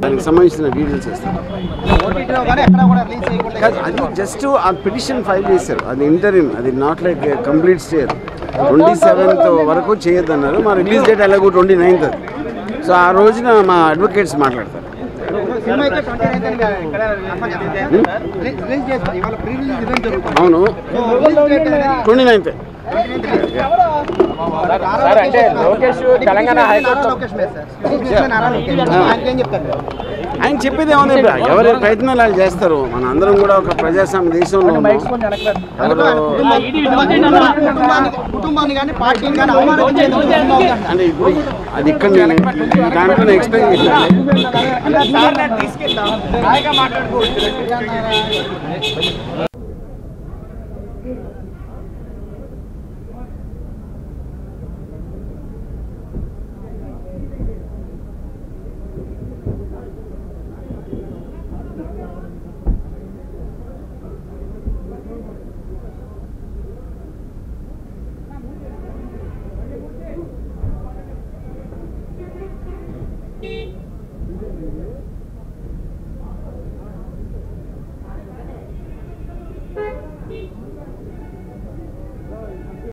దానికి సంబంధించిన డీటెయిల్స్ ఇస్తాను. అది జస్ట్ ఆ పిటిషన్ ఫైల్ చేశారు, అది ఇంటరిమ్, అది not like complete stay. 27th వరకు చేయొద్దన్నారు. మా రిలీజ్ డేట్ ఎలాగో 29th. సో ఆ రోజున మా అడ్వకేట్స్ మాట్లాడతారు. అవును, 29th. అంటే లోకేష్ తెలంగాణ ఆయన చెప్పేది ఏముంది, ఎవరి ప్రయత్నాలు వాళ్ళు చేస్తారు. మన అందరం కూడా ఒక ప్రజాస్వామ్య దేశంలో ఉన్నాం. అంటే ఇప్పుడు అది ఇక్కడ దాంట్లో ఎక్స్ప్లెయిన్ చేశాను.